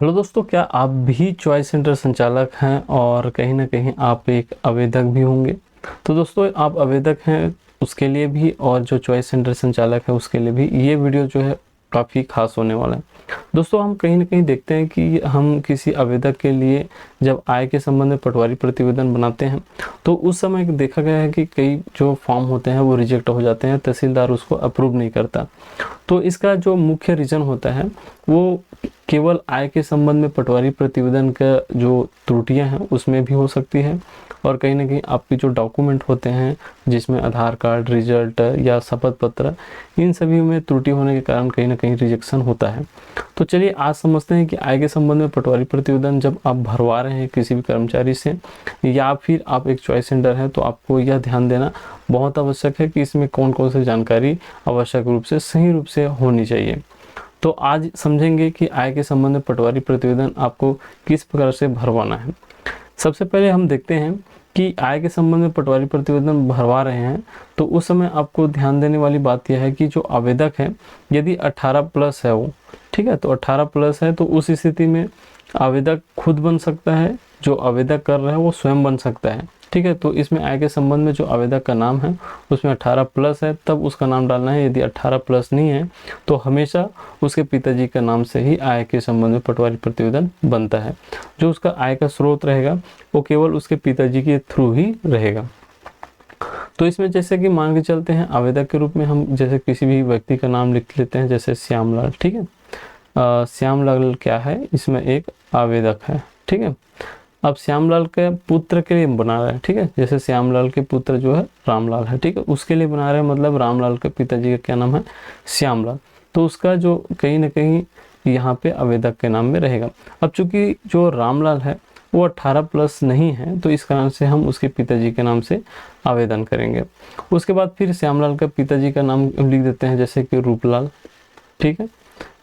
Hello दोस्तों, क्या आप भी चॉइस सेंटर संचालक हैं और कहीं न कहीं आप एक आवेदक भी होंगे? तो दोस्तों, आप आवेदक हैं उसके लिए भी और जो चॉइस सेंटर संचालक है उसके लिए भी ये वीडियो जो है काफ़ी ख़ास होने वाला है। दोस्तों, हम कहीं न कहीं देखते हैं कि हम किसी आवेदक के लिए जब आय के संबंध में पटवारी प्रतिवेदन बनाते हैं, तो उस समय देखा गया है कि कई जो फॉर्म होते हैं वो रिजेक्ट हो जाते हैं, तहसीलदार उसको अप्रूव नहीं करता। तो इसका जो मुख्य रीज़न होता है वो केवल आय के संबंध में पटवारी प्रतिवेदन का जो त्रुटियां हैं उसमें भी हो सकती है, और कहीं न कहीं आपके जो डॉक्यूमेंट होते हैं जिसमें आधार कार्ड, रिजल्ट या शपथ पत्र, इन सभी में त्रुटि होने के कारण कहीं न कहीं रिजेक्शन होता है। तो चलिए आज समझते हैं कि आय के संबंध में पटवारी प्रतिवेदन जब आप भरवा रहे हैं किसी भी कर्मचारी से या फिर आप एक चॉइस सेंटर हैं, तो आपको यह ध्यान देना बहुत आवश्यक है कि इसमें कौन-कौन सी जानकारी आवश्यक रूप से सही रूप से होनी चाहिए। तो आज समझेंगे कि आय के संबंध में पटवारी प्रतिवेदन आपको किस प्रकार से भरवाना है। सबसे पहले हम देखते हैं कि आय के संबंध में पटवारी प्रतिवेदन भरवा रहे हैं, तो उस समय आपको ध्यान देने वाली बात यह है कि जो आवेदक है यदि 18 प्लस है वो, ठीक है, तो 18 प्लस है तो उस स्थिति में आवेदक खुद बन सकता है, जो आवेदक कर रहा है वो स्वयं बन सकता है, ठीक है। तो इसमें आय के संबंध में जो आवेदक का नाम है उसमें 18 प्लस है तब उसका नाम डालना है। यदि 18 प्लस नहीं है तो हमेशा उसके पिताजी का नाम से ही आय के संबंध में पटवारी प्रतिवेदन बनता है। जो उसका आय का स्रोत रहेगा वो केवल उसके पिताजी के थ्रू ही रहेगा। तो इसमें जैसे कि मान के चलते हैं आवेदक के रूप में हम जैसे किसी भी व्यक्ति का नाम लिख लेते हैं, जैसे श्यामलाल, ठीक है। श्यामलाल क्या है, इसमें एक आवेदक है, ठीक है। अब श्यामलाल के पुत्र के लिए बना रहा है, ठीक है। जैसे श्यामलाल के पुत्र जो है रामलाल है, ठीक है, उसके लिए बना रहे हैं, मतलब रामलाल के पिताजी का क्या नाम है, श्यामलाल। तो उसका जो कहीं ना कहीं यहाँ पे आवेदक के नाम में रहेगा। अब चूंकि जो रामलाल है वो 18 प्लस नहीं है, तो इस कारण से हम उसके पिताजी के नाम से आवेदन करेंगे। उसके बाद फिर श्यामलाल का पिताजी का नाम लिख देते हैं, जैसे कि रूपलाल, ठीक है,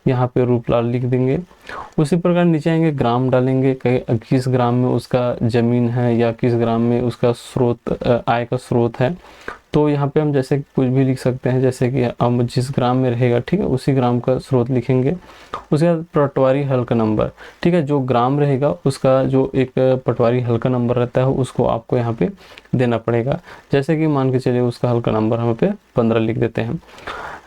यहाँ पे रूपलाल लिख देंगे। उसी प्रकार नीचे आएंगे, ग्राम डालेंगे, किस ग्राम में उसका जमीन है या किस ग्राम में उसका स्रोत आय का स्रोत है। तो यहाँ पे हम जैसे कुछ भी लिख सकते हैं, जैसे कि हम जिस ग्राम में रहेगा, ठीक है, उसी ग्राम का स्रोत लिखेंगे। उसके बाद पटवारी हल्का नंबर, ठीक है, जो ग्राम रहेगा उसका जो एक पटवारी हल्का नंबर रहता है उसको आपको यहाँ पे देना पड़ेगा। जैसे कि मान के चलिए उसका हल्का नंबर हम पे 15 लिख देते हैं।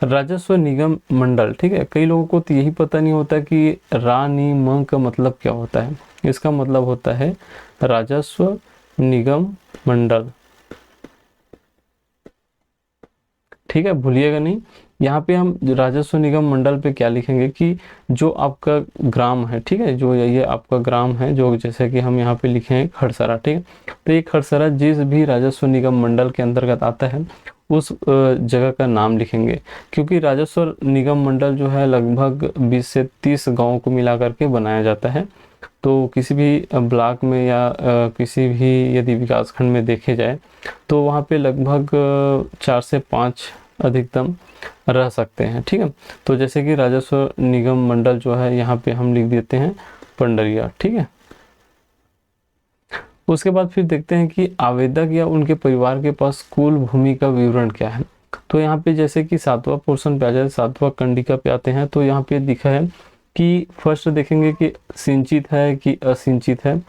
राजस्व निगम मंडल, ठीक है, कई लोगों को तो यही पता नहीं होता कि रानिम का मतलब क्या होता है। इसका मतलब होता है राजस्व निगम मंडल, ठीक है, भूलिएगा नहीं। यहाँ पे हम राजस्व निगम मंडल पे क्या लिखेंगे कि जो आपका ग्राम है, ठीक है, जो ये आपका ग्राम है, जो जैसे कि हम यहाँ पे लिखे हैं खड़सरा, ठीक है। तो ये खड़सरा जिस भी राजस्व निगम मंडल के अंतर्गत आता है उस जगह का नाम लिखेंगे, क्योंकि राजस्व निगम मंडल जो है लगभग 20 से 30 गाँव को मिला करके बनाया जाता है। तो किसी भी ब्लॉक में या किसी भी यदि विकास खंड में देखे जाए तो वहाँ पे लगभग 4 से 5 अधिकतम रह सकते हैं, ठीक है। तो जैसे कि राजस्व निगम मंडल जो है यहाँ पे हम लिख देते हैं पंडरिया, ठीक है। उसके बाद फिर देखते हैं कि आवेदक या उनके परिवार के पास कुल भूमि का विवरण क्या है। तो यहाँ पे जैसे कि 7वां पोर्शन पे आ जाए, 7वां कंडिका पे आते हैं, तो यहाँ पे दिखा है कि फर्स्ट देखेंगे कि सिंचित है कि असिंचित है।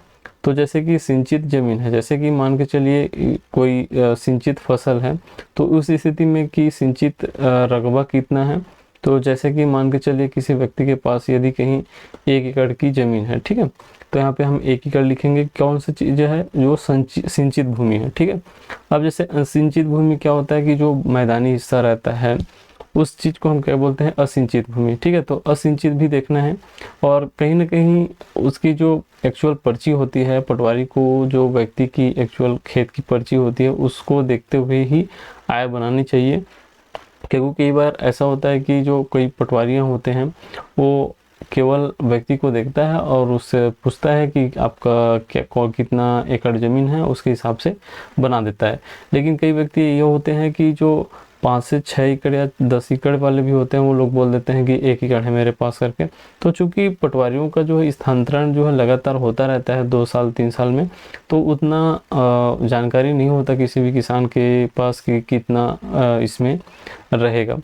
तो जैसे कि सिंचित जमीन है, जैसे कि मान के चलिए कोई सिंचित फसल है, तो उस स्थिति में कि सिंचित रकबा कितना है। तो जैसे कि मान के चलिए किसी व्यक्ति के पास यदि कहीं 1 एकड़ की जमीन है, ठीक है, तो यहाँ पे हम 1 एकड़ लिखेंगे। कौन सी चीज़ है, जो सिंचित भूमि है, ठीक है। अब जैसे असिंचित भूमि क्या होता है कि जो मैदानी हिस्सा रहता है उस चीज़ को हम क्या बोलते हैं, असिंचित भूमि, ठीक है। तो असिंचित भी देखना है, और कहीं ना कहीं उसकी जो एक्चुअल पर्ची होती है पटवारी को, जो व्यक्ति की एक्चुअल खेत की पर्ची होती है उसको देखते हुए ही आय बनानी चाहिए। क्योंकि कई बार ऐसा होता है कि जो कोई पटवारियाँ होते हैं वो केवल व्यक्ति को देखता है और उससे पूछता है कि आपका क्या कितना एकड़ ज़मीन है, उसके हिसाब से बना देता है। लेकिन कई व्यक्ति ये होते हैं कि जो 5 से 6 एकड़ या 10 एकड़ वाले भी होते हैं, वो लोग बोल देते हैं कि 1 एकड़ है मेरे पास करके। तो चूंकि पटवारियों का जो है स्थानांतरण जो है लगातार होता रहता है 2 साल 3 साल में, तो उतना जानकारी नहीं होता किसी भी किसान के पास कि कितना इसमें रहेगा।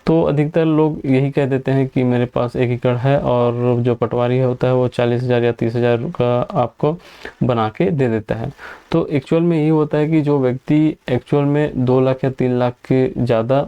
तो अधिकतर लोग यही कह देते हैं कि मेरे पास 1 एकड़ है, और जो पटवारी होता है वो 40,000 या 30,000 का आपको बना के दे देता है। तो एक्चुअल में यही होता है कि जो व्यक्ति एक्चुअल में 2 लाख या 3 लाख के ज़्यादा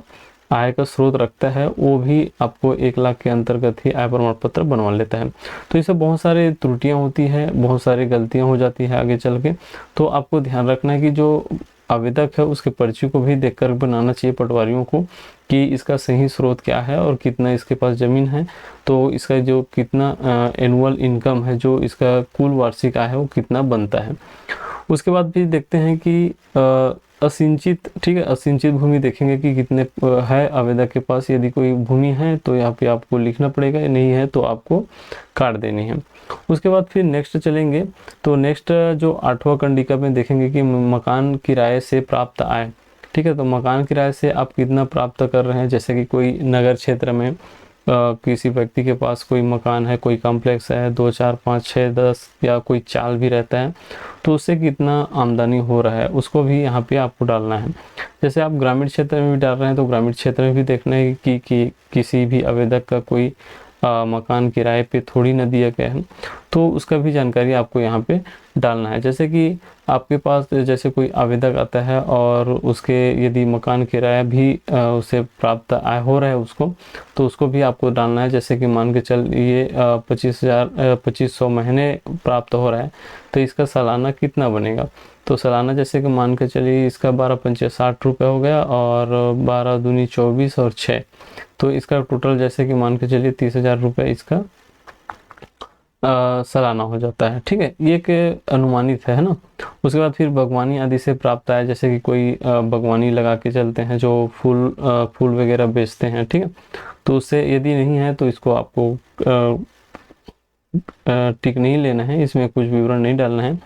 आय का स्रोत रखता है, वो भी आपको 1 लाख के अंतर्गत ही आय प्रमाण पत्र बनवा लेता है। तो इससे बहुत सारे त्रुटियां होती है, बहुत सारी गलतियां हो जाती है आगे चल के। तो आपको ध्यान रखना है कि जो आवेदक है उसके पर्ची को भी देखकर बनाना चाहिए पटवारियों को, कि इसका सही स्रोत क्या है और कितना इसके पास ज़मीन है, तो इसका जो कितना एनुअल इनकम है, जो इसका कुल वार्षिक आय है वो कितना बनता है। उसके बाद भी देखते हैं कि असिंचित, ठीक है, असिंचित भूमि देखेंगे कि कितने है आवेदक के पास। यदि कोई भूमि है तो यहाँ पे आपको लिखना पड़ेगा, नहीं है तो आपको काट देनी है। उसके बाद फिर नेक्स्ट चलेंगे, तो नेक्स्ट जो 8वां कंडिका में देखेंगे कि मकान किराए से प्राप्त आय, ठीक है। तो मकान किराए से आप कितना प्राप्त कर रहे हैं, जैसे कि कोई नगर क्षेत्र में किसी व्यक्ति के पास कोई मकान है, कोई कॉम्प्लेक्स है, 2 4 5 6 10 या कोई चाल भी रहता है, तो उससे कितना आमदनी हो रहा है उसको भी यहाँ पे आपको डालना है। जैसे आप ग्रामीण क्षेत्र में भी डाल रहे हैं तो ग्रामीण क्षेत्र में भी देखना है कि किसी भी आवेदक का कोई मकान किराए पे थोड़ी न दिया गया है, तो उसका भी जानकारी आपको यहाँ पे डालना है। जैसे कि आपके पास जैसे कोई आवेदक आता है और उसके यदि मकान किराया भी उसे प्राप्त आय हो रहा है उसको, तो उसको भी आपको डालना है। जैसे कि मान के चलिए 2500 महीने प्राप्त हो रहा है, तो इसका सालाना कितना बनेगा। तो सालाना जैसे कि मान के चलिए इसका 12 पंचे 60 रुपये हो गया, और 12 दूनी 24 और 6, तो इसका टोटल जैसे कि मान के चलिए 30,000 रुपये इसका सालाना हो जाता है, ठीक है। ये एक अनुमानित है ना। उसके बाद फिर बागवानी आदि से प्राप्त आय, जैसे कि कोई बागवानी लगा के चलते हैं जो फूल वगैरह बेचते हैं, ठीक है। तो उससे यदि नहीं है तो इसको आपको टिक नहीं लेना है, इसमें कुछ विवरण नहीं डालना है।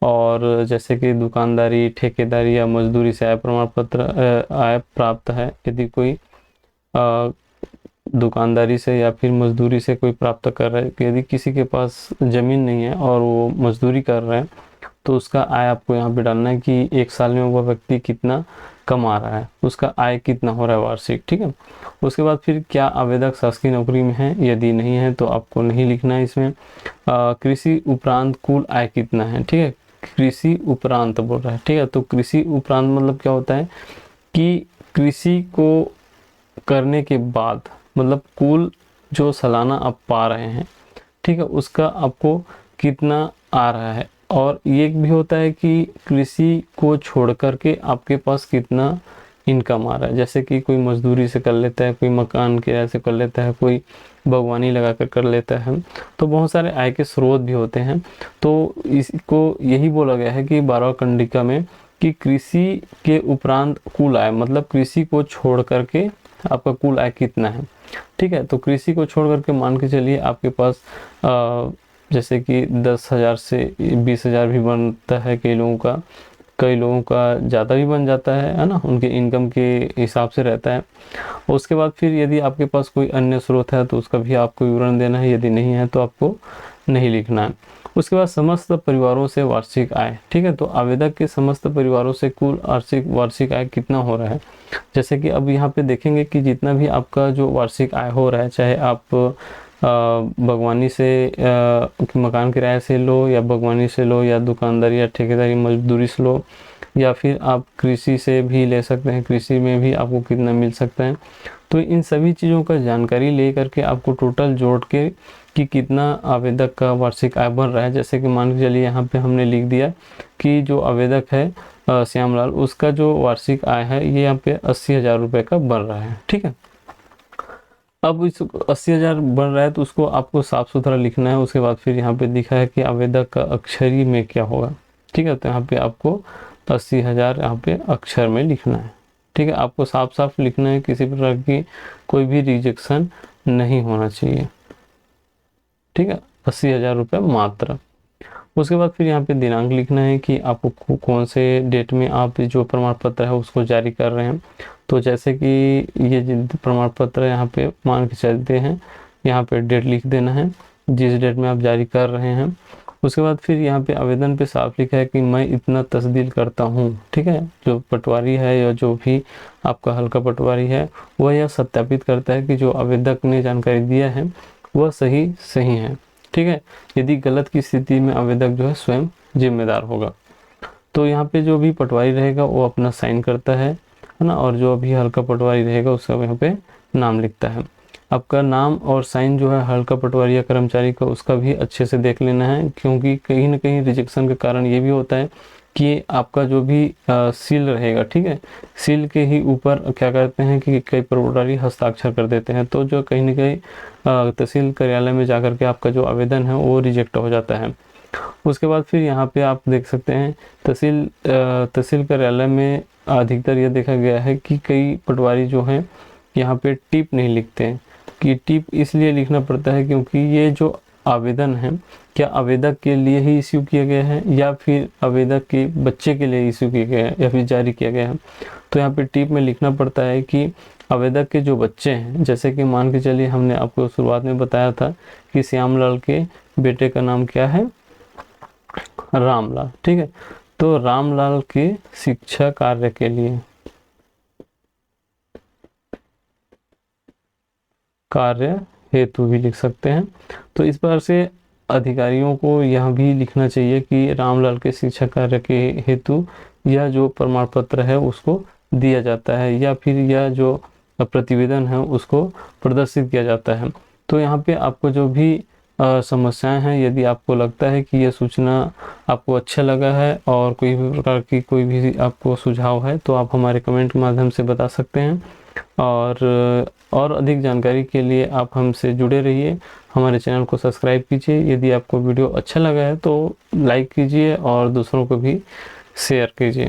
और जैसे कि दुकानदारी, ठेकेदारी या मजदूरी से आय प्रमाण पत्र आय प्राप्त है, यदि कोई दुकानदारी से या फिर मजदूरी से कोई प्राप्त कर रहा है, यदि किसी के पास ज़मीन नहीं है और वो मजदूरी कर रहा है, तो उसका आय आपको यहाँ पे डालना है कि 1 साल में वह व्यक्ति कितना कमा रहा है, उसका आय कितना हो रहा है वार्षिक, ठीक है। उसके बाद फिर क्या आवेदक शासकीय नौकरी में है, यदि नहीं है तो आपको नहीं लिखना है इसमें। कृषि उपरांत कुल आय कितना है, ठीक है। कृषि उपरांत बोल रहा है, ठीक है। तो कृषि उपरांत मतलब क्या होता है कि कृषि को करने के बाद मतलब कुल जो सालाना आप पा रहे हैं, ठीक है, उसका आपको कितना आ रहा है। और ये भी होता है कि कृषि को छोड़ करके आपके पास कितना इनकम आ रहा है। जैसे कि कोई मजदूरी से कर लेता है, कोई मकान किराए से कर लेता है, कोई बागवानी लगा कर लेता है, तो बहुत सारे आय के स्रोत भी होते हैं। तो इसको यही बोला गया है कि 12वां कंडिका में कि कृषि के उपरांत कुल आय, मतलब कृषि को छोड़ करके आपका कुल आय कितना है, ठीक है। तो कृषि को छोड़ करके मान के चलिए आपके पास जैसे कि 10,000 से 20,000 भी बनता है कई लोगों का ज़्यादा भी बन जाता है ना, उनके इनकम के हिसाब से रहता है। उसके बाद फिर यदि आपके पास कोई अन्य स्रोत है तो उसका भी आपको विवरण देना है, यदि नहीं है तो आपको नहीं लिखना है। उसके बाद समस्त परिवारों से वार्षिक आय, ठीक है। तो आवेदक के समस्त परिवारों से कुल वार्षिक आय कितना हो रहा है। जैसे कि अब यहाँ पे देखेंगे कि जितना भी आपका जो वार्षिक आय हो रहा है, चाहे आप बागवानी से मकान किराए से लो, या बागवानी से लो, या दुकानदारी या ठेकेदारी मजदूरी से लो, या फिर आप कृषि से भी ले सकते हैं, कृषि में भी आपको कितना मिल सकता है। तो इन सभी चीज़ों का जानकारी ले करके आपको टोटल जोड़ के कि कितना आवेदक का वार्षिक आय बन रहा है। जैसे कि मान के चलिए यहाँ पे हमने लिख दिया कि जो आवेदक है श्यामलाल, उसका जो वार्षिक आय है ये यहाँ पे 80,000 रुपये का बन रहा है, ठीक है। अब इस 80,000 बन रहा है तो उसको आपको साफ सुथरा लिखना है। उसके बाद फिर यहाँ पे दिखा है कि आवेदक का अक्षरी में क्या होगा, ठीक है। तो यहाँ पे आपको 80,000 यहाँ पे अक्षर में लिखना है, ठीक है। आपको साफ साफ लिखना है, किसी प्रकार की कोई भी रिजेक्शन नहीं होना चाहिए, ठीक है। 80,000 रुपये मात्र। उसके बाद फिर यहाँ पे दिनांक लिखना है कि आपको कौन से डेट में आप जो प्रमाण पत्र है उसको जारी कर रहे हैं। तो जैसे कि ये प्रमाण पत्र यहाँ पे मान के चलते हैं, यहाँ पे डेट लिख देना है जिस डेट में आप जारी कर रहे हैं। उसके बाद फिर यहाँ पे आवेदन पे साफ लिखा है कि मैं इतना तस्दील करता हूँ, ठीक है। जो पटवारी है या जो भी आपका हल्का पटवारी है वह यह सत्यापित करता है कि जो आवेदक ने जानकारी दिया है वह सही है, ठीक है। यदि गलत की स्थिति में आवेदक जो है स्वयं जिम्मेदार होगा। तो यहाँ पे जो भी पटवारी रहेगा वो अपना साइन करता है ना, और जो अभी हल्का पटवारी रहेगा उसका यहाँ पे नाम लिखता है। आपका नाम और साइन जो है हल्का पटवारी या कर्मचारी का उसका भी अच्छे से देख लेना है, क्योंकि कहीं ना कहीं रिजेक्शन के कारण ये भी होता है कि आपका जो भी सील रहेगा, ठीक है, सील के ही ऊपर क्या करते हैं कि कई पटवारी हस्ताक्षर कर देते हैं, तो जो कहीं ना कहीं तहसील कार्यालय में जाकर के आपका जो आवेदन है वो रिजेक्ट हो जाता है। उसके बाद फिर यहाँ पे आप देख सकते हैं तहसील कार्यालय में अधिकतर यह देखा गया है कि कई पटवारी जो हैं यहाँ पे टिप नहीं लिखते हैं। कि टिप इसलिए लिखना पड़ता है क्योंकि ये जो आवेदन है क्या आवेदक के लिए ही इश्यू किया गया है या फिर आवेदक के बच्चे के लिए इश्यू किया गया है या फिर जारी किया गया है। तो यहाँ पे टिप में लिखना पड़ता है कि आवेदक के जो बच्चे हैं, जैसे कि मान के चलिए हमने आपको शुरुआत में बताया था कि श्यामलाल के बेटे का नाम क्या है, रामलाल, ठीक है। तो रामलाल के शिक्षा कार्य के लिए कार्य हेतु भी लिख सकते हैं। तो इस बार से अधिकारियों को यह भी लिखना चाहिए कि रामलाल के शिक्षा कार्य के हेतु यह जो प्रमाण पत्र है उसको दिया जाता है या फिर यह जो प्रतिवेदन है उसको प्रदर्शित किया जाता है। तो यहाँ पे आपको जो भी समस्याएं हैं, यदि आपको लगता है कि यह सूचना आपको अच्छा लगा है और कोई भी प्रकार की कोई भी आपको सुझाव है तो आप हमारे कमेंट के माध्यम से बता सकते हैं। और अधिक जानकारी के लिए आप हमसे जुड़े रहिए, हमारे चैनल को सब्सक्राइब कीजिए। यदि आपको वीडियो अच्छा लगा है तो लाइक कीजिए और दूसरों को भी शेयर कीजिए।